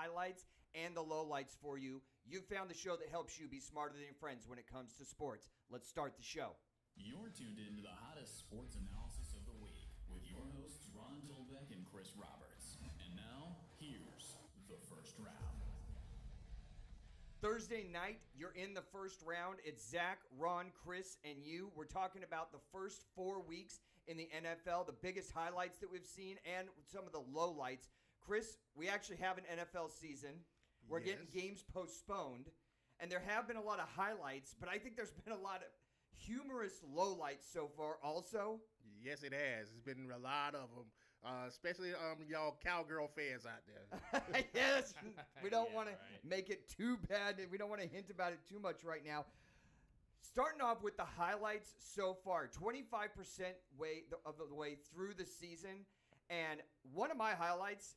highlights and the lowlights for you. You've found the show that helps you be smarter than your friends when it comes to sports. Let's start the show. You're tuned in to the hottest sports analysis of the week with your hosts Ron Dolbeck and Chris Roberts. And now, here's the first round. Thursday night, you're in the first round. It's Zach, Ron, Chris, and you. We're talking about the first 4 weeks in the NFL, the biggest highlights that we've seen, and some of the lowlights. Chris, we actually have an NFL season. We're getting games postponed, and there have been a lot of highlights, but I think there's been a lot of humorous lowlights so far also. Yes, it has. It's been a lot of them, especially y'all cowgirl fans out there. Yes, we don't want to make it too bad. We don't want to hint about it too much right now. Starting off with the highlights so far, 25% of the way through the season. And one of my highlights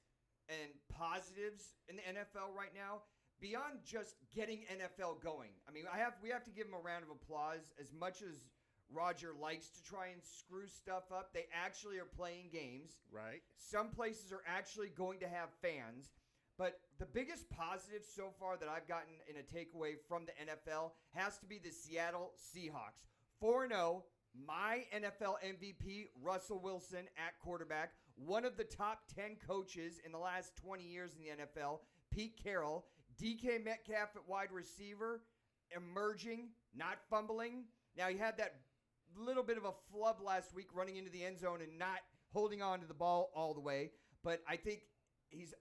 and positives in the NFL right now, beyond just getting NFL going. I mean, we have to give him a round of applause. As much as Rodgers likes to try and screw stuff up, they actually are playing games. Right. Some places are actually going to have fans. But the biggest positive so far that I've gotten in a takeaway from the NFL has to be the Seattle Seahawks. 4-0, my NFL MVP, Russell Wilson at quarterback, one of the top 10 coaches in the last 20 years in the NFL, Pete Carroll, DK Metcalf at wide receiver, emerging, not fumbling. Now, he had that little bit of a flub last week running into the end zone and not holding on to the ball all the way. But I think he's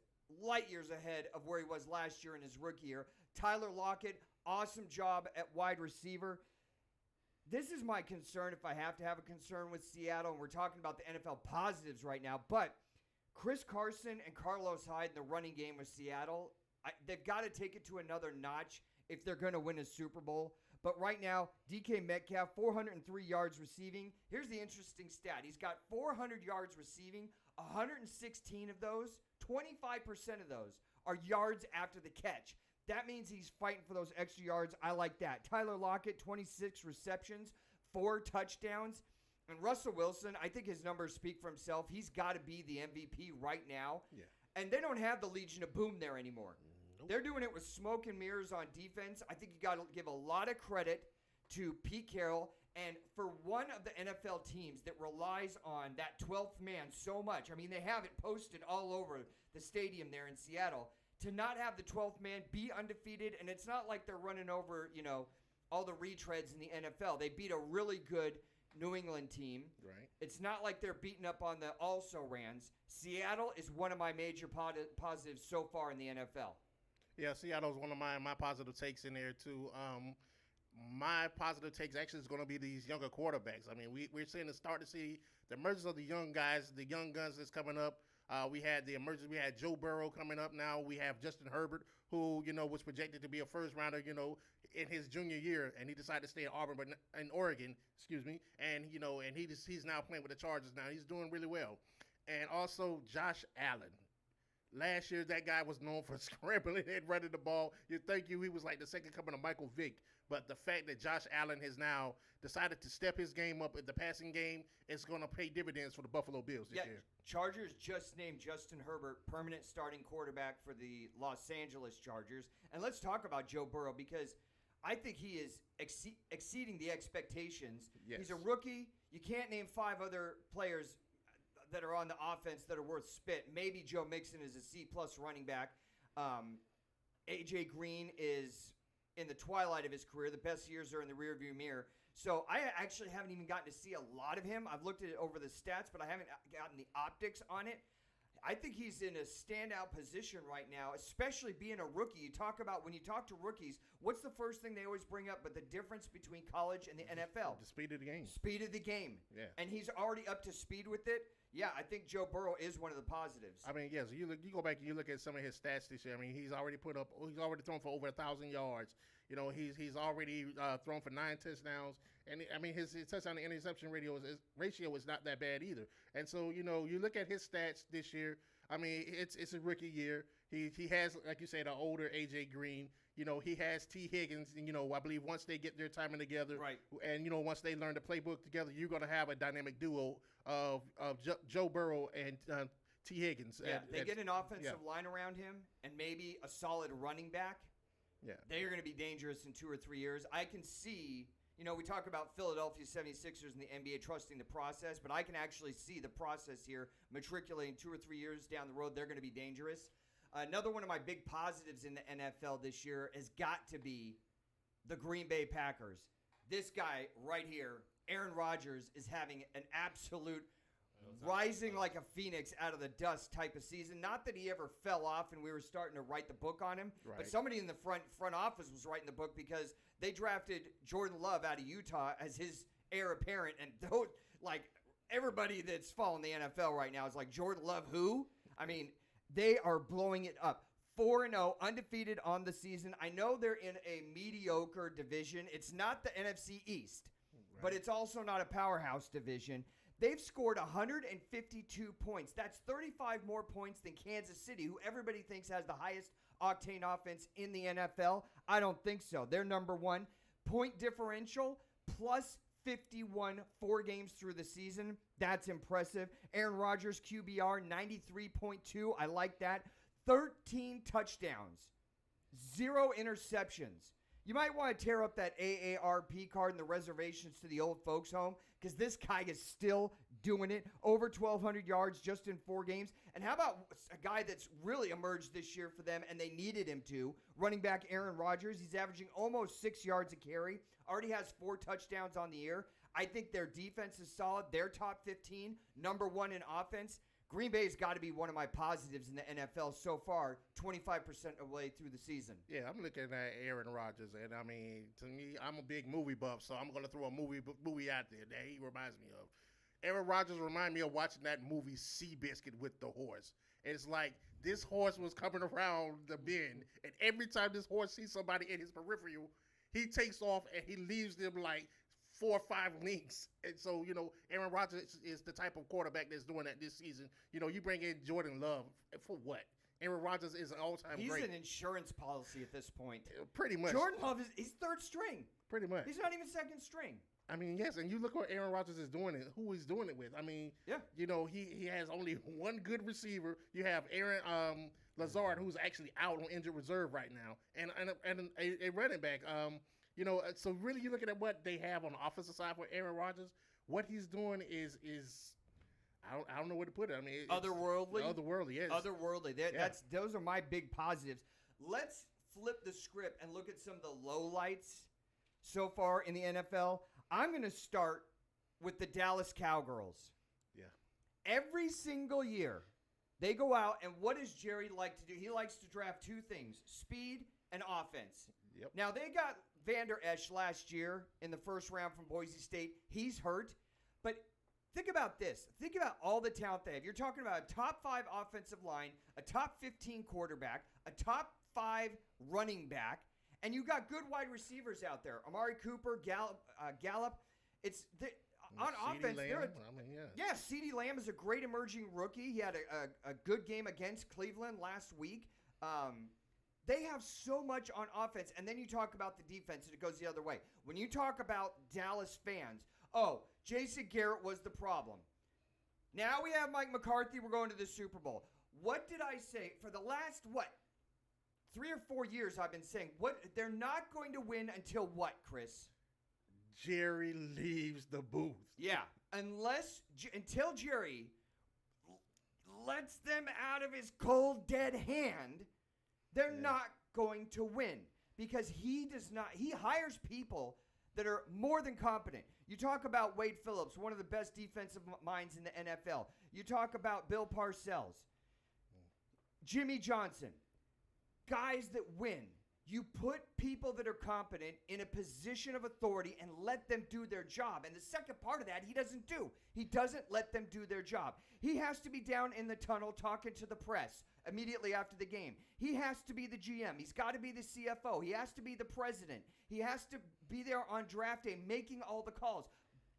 light years ahead of where he was last year in his rookie year. Tyler Lockett, awesome job at wide receiver. This is my concern if I have to have a concern with Seattle, and we're talking about the NFL positives right now. But Chris Carson and Carlos Hyde in the running game with Seattle, they've got to take it to another notch if they're going to win a Super Bowl. But right now, DK Metcalf, 403 yards receiving. Here's the interesting stat. He's got 400 yards receiving, 116 of those, 25% of those are yards after the catch. That means he's fighting for those extra yards. I like that. Tyler Lockett, 26 receptions, 4 touchdowns. And Russell Wilson, I think his numbers speak for himself. He's got to be the MVP right now. Yeah. And they don't have the Legion of Boom there anymore. Nope. They're doing it with smoke and mirrors on defense. I think you got to give a lot of credit to Pete Carroll. And for one of the NFL teams that relies on that 12th man so much, I mean, they have it posted all over the stadium there in Seattle, to not have the 12th man be undefeated. And it's not like they're running over, all the retreads in the NFL. They beat a really good New England team. Right. It's not like they're beating up on the also-rans. Seattle is one of my major positives so far in the NFL. Yeah, Seattle's one of my positive takes in there, too. My positive takes actually is going to be these younger quarterbacks. I mean, we're starting to see the emergence of the young guys, the young guns that's coming up. We had the emergence. We had Joe Burrow coming up now. We have Justin Herbert, who, was projected to be a first rounder, in his junior year, and he decided to stay in Oregon, and, and he's now playing with the Chargers now. He's doing really well. And also Josh Allen. Last year, that guy was known for scrambling and running the ball. You'd think he was like the second coming of Michael Vick. But the fact that Josh Allen has now decided to step his game up in the passing game, it's going to pay dividends for the Buffalo Bills this year. Chargers just named Justin Herbert permanent starting quarterback for the Los Angeles Chargers. And let's talk about Joe Burrow, because I think he is exceeding the expectations. Yes. He's a rookie. You can't name 5 other players that are on the offense that are worth spit. Maybe Joe Mixon is a C-plus running back. A.J. Green is in the twilight of his career. The best years are in the rearview mirror. So I actually haven't even gotten to see a lot of him. I've looked at it over the stats, but I haven't gotten the optics on it. I think he's in a standout position right now, especially being a rookie. You talk about, when you talk to rookies, what's the first thing they always bring up but the difference between college and the NFL? The speed of the game. Speed of the game. Yeah. And he's already up to speed with it. Yeah, I think Joe Burrow is one of the positives. I mean, yes, you go back and you look at some of his stats this year. I mean, he's already thrown for over 1,000 yards. He's already thrown for 9 touchdowns, and I mean his touchdown to interception ratio is not that bad either. And so you look at his stats this year. I mean, it's a rookie year. He has, like you said, an older A.J. Green. He has T. Higgins. And, I believe once they get their timing together, right, and once they learn the playbook together, you're going to have a dynamic duo of Joe Burrow and T. Higgins. Yeah, they get an offensive line around him and maybe a solid running back. Yeah. They are going to be dangerous in 2 or 3 years. I can see, we talk about Philadelphia 76ers and the NBA trusting the process, but I can actually see the process here matriculating 2 or 3 years down the road. They're going to be dangerous. Another one of my big positives in the NFL this year has got to be the Green Bay Packers. This guy right here, Aaron Rodgers, is having an absolute rising like a phoenix out of the dust type of season. Not that he ever fell off and we were starting to write the book on him, but somebody in the front office was writing the book because they drafted Jordan Love out of Utah as his heir apparent. And everybody that's following the NFL right now is like, Jordan Love who? I mean, they are blowing it up. 4-0, undefeated on the season. I know they're in a mediocre division. It's not the NFC East, but it's also not a powerhouse division. They've scored 152 points. That's 35 more points than Kansas City, who everybody thinks has the highest octane offense in the NFL. I don't think so. They're number one. Point differential, plus 51 4 games through the season. That's impressive. Aaron Rodgers, QBR, 93.2. I like that. 13 touchdowns, 0 interceptions. You might want to tear up that AARP card in the reservations to the old folks home because this guy is still doing it. Over 1,200 yards just in 4 games. And how about a guy that's really emerged this year for them and they needed him to? Running back Aaron Rodgers. He's averaging almost 6 yards a carry. Already has 4 touchdowns on the year. I think their defense is solid. They're top 15, number 1 in offense. Green Bay's got to be one of my positives in the NFL so far, 25% away through the season. Yeah, I'm looking at Aaron Rodgers, and I mean, to me, I'm a big movie buff, so I'm going to throw a movie out there that he reminds me of. Aaron Rodgers reminds me of watching that movie Seabiscuit with the horse. And it's like this horse was coming around the bend, and every time this horse sees somebody in his peripheral, he takes off and he leaves them like 4 or 5 links. And so, Aaron Rodgers is the type of quarterback that's doing that this season. You bring in Jordan Love for what? Aaron Rodgers is an all-time great. He's an insurance policy at this point. Pretty much. Jordan Love he's third string. Pretty much. He's not even second string. I mean, yes, and you look what Aaron Rodgers is doing it, who he's doing it with. I mean, yeah. He has only one good receiver. You have Aaron Lazard, who's actually out on injured reserve right now, and a running back. So really you're looking at what they have on the offensive side for Aaron Rodgers. What he's doing is I don't know where to put it. I mean, otherworldly. Otherworldly, yes. Otherworldly. Those are my big positives. Let's flip the script and look at some of the lowlights so far in the NFL. I'm going to start with the Dallas Cowgirls. Yeah. Every single year, they go out, and what does Jerry like to do? He likes to draft 2 things, speed and offense. Yep. Now, they got Vander Esch last year in the first round from Boise State. He's hurt. But think about this. Think about all the talent they have. You're talking about a top 5 offensive line, a top 15 quarterback, a top 5 running back, and you got good wide receivers out there. Amari Cooper, Gallup. On offense, CeeDee Lamb is a great emerging rookie. He had a good game against Cleveland last week. They have so much on offense, and then you talk about the defense, and it goes the other way. When you talk about Dallas fans, Jason Garrett was the problem. Now we have Mike McCarthy. We're going to the Super Bowl. What did I say? For the last, 3 or 4 years I've been saying, they're not going to win until what, Chris? Jerry leaves the booth. Yeah, until Jerry lets them out of his cold, dead hand, they're not going to win because he hires people that are more than competent. You talk about Wade Phillips, one of the best defensive minds in the NFL. You talk about Bill Parcells, Jimmy Johnson, guys that win. You put people that are competent in a position of authority and let them do their job. And the second part of that, he doesn't do. He doesn't let them do their job. He has to be down in the tunnel talking to the press immediately after the game. He has to be the GM. He's got to be the CFO. He has to be the president. He has to be there on draft day making all the calls.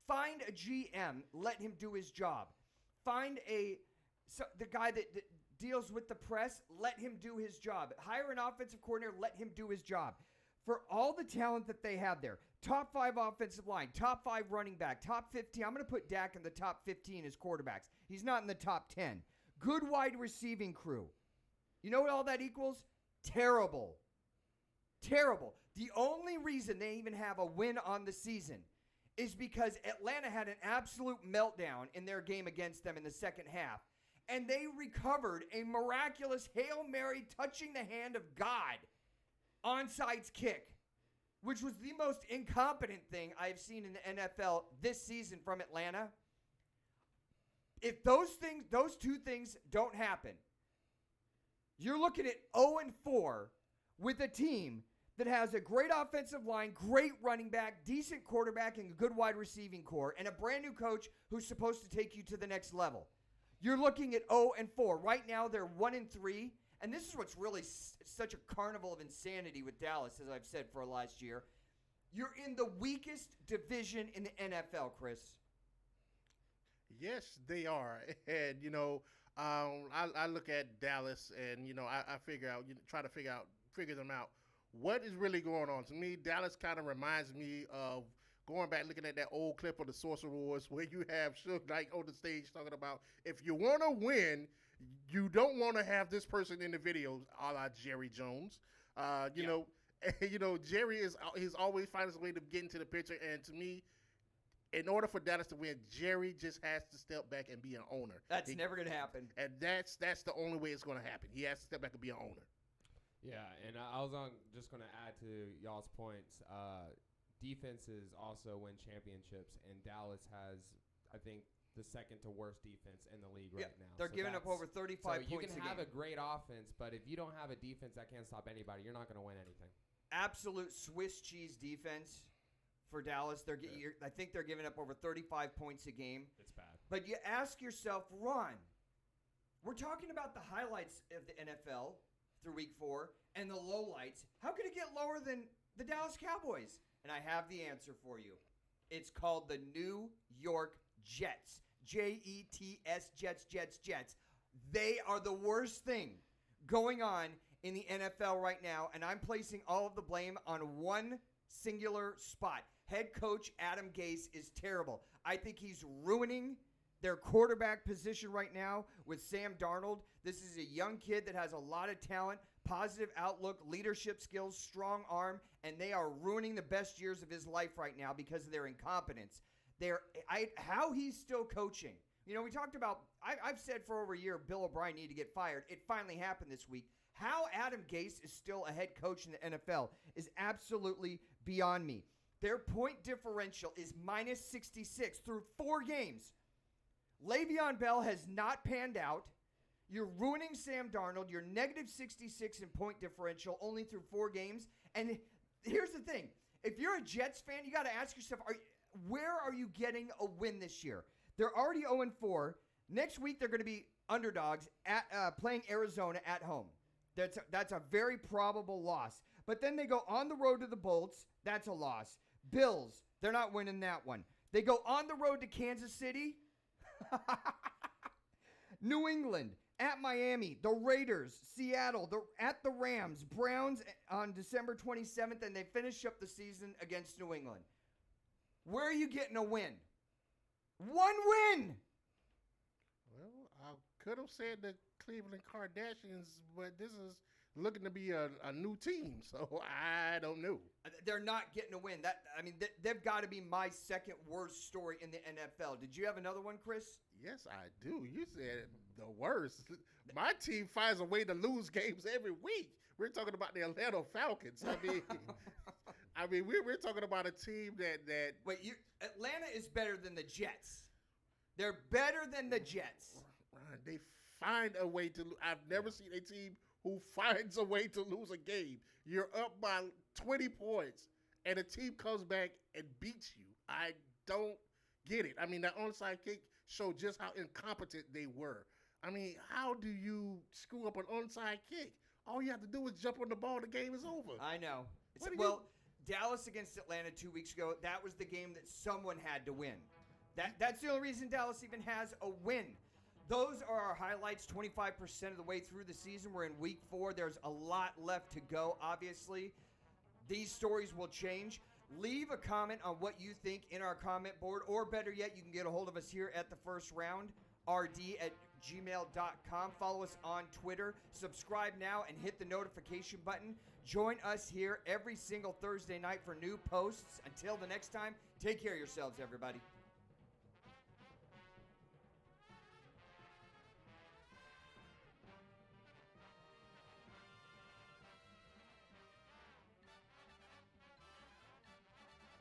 Find a GM. Let him do his job. Find the guy that deals with the press, let him do his job. Hire an offensive coordinator, let him do his job. For all the talent that they have there, top 5 offensive line, top 5 running back, top 15. I'm going to put Dak in the top 15 as quarterbacks. He's not in the top 10. good wide receiving crew. You know what all that equals? Terrible. Terrible. The only reason they even have a win on the season is because Atlanta had an absolute meltdown in their game against them in the second half. And they recovered a miraculous Hail Mary touching the hand of God onside kick, which was the most incompetent thing I've seen in the NFL this season from Atlanta. If those two things don't happen, you're looking at 0-4 with a team that has a great offensive line, great running back, decent quarterback, and a good wide receiving core, and a brand new coach who's supposed to take you to the next level. You're looking at 0-4. Right now, they're 1-3, and this is what's really such a carnival of insanity with Dallas, as I've said for last year. You're in the weakest division in the NFL, Chris. Yes, they are. And, I look at Dallas and, I figure them out. What is really going on? To me, Dallas kind of reminds me of going back, looking at that old clip of the Sorcerer Wars where you have Suge Knight on the stage talking about, if you want to win, you don't want to have this person in the video, a la Jerry Jones. Jerry he's always finding his way to get into the picture. And to me, in order for Dallas to win, Jerry just has to step back and be an owner. That's never going to happen. And that's the only way it's going to happen. He has to step back and be an owner. Yeah, and I was just going to add to y'all's points. Defenses also win championships, and Dallas has, I think, the second to worst defense in the league right now. They're giving up over 35 points a game. So you can have a great offense, but if you don't have a defense that can't stop anybody, you're not going to win anything. Absolute Swiss cheese defense for Dallas. I think they're giving up over 35 points a game. It's bad. But you ask yourself, Ron, we're talking about the highlights of the NFL through week 4 and the lowlights. How could it get lower than the Dallas Cowboys? And I have the answer for you. It's called the New York Jets. Jets, Jets. They are the worst thing going on in the NFL right now, and I'm placing all of the blame on one singular spot. Head coach Adam Gase is terrible. I think he's ruining their quarterback position right now with Sam Darnold. This is a young kid that has a lot of talent, positive outlook, leadership skills, strong arm, and they are ruining the best years of his life right now because of their incompetence. How he's still coaching. We talked about, I've said for over a year, Bill O'Brien needed to get fired. It finally happened this week. How Adam Gase is still a head coach in the NFL is absolutely beyond me. Their point differential is minus 66 through 4 games. Le'Veon Bell has not panned out. You're ruining Sam Darnold. You're negative 66 in point differential only through 4 games. And here's the thing. If you're a Jets fan, you got to ask yourself, where are you getting a win this year? They're already 0-4. Next week, they're going to be underdogs playing Arizona at home. That's a very probable loss. But then they go on the road to the Bolts. That's a loss. Bills, they're not winning that one. They go on the road to Kansas City. New England, at Miami, the Raiders, Seattle, at the Rams, Browns on December 27th, and they finish up the season against New England. Where are you getting a win? One win! Well, I could have said the Cleveland Kardashians, but this is looking to be a new team, so I don't know. They're not getting a win. They've got to be my second worst story in the NFL. Did you have another one, Chris? Yes, I do. You said the worst. My team finds a way to lose games every week. We're talking about the Atlanta Falcons. We're talking about a team that. Wait, Atlanta is better than the Jets. They're better than the Jets. Ryan, they find a way to. I've never seen a team who finds a way to lose a game. You're up by 20 points, and a team comes back and beats you. I don't get it. That onside kick showed just how incompetent they were. How do you screw up an onside kick? All you have to do is jump on the ball. The game is over. I know. Dallas against Atlanta 2 weeks ago, that was the game that someone had to win. That's the only reason Dallas even has a win. Those are our highlights 25% of the way through the season. We're in week 4. There's a lot left to go, obviously. These stories will change. Leave a comment on what you think in our comment board, or better yet, you can get a hold of us here at the First Round, RD at gmail.com. Follow us on Twitter. Subscribe now and hit the notification button. Join us here every single Thursday night for new posts. Until the next time, take care of yourselves, everybody.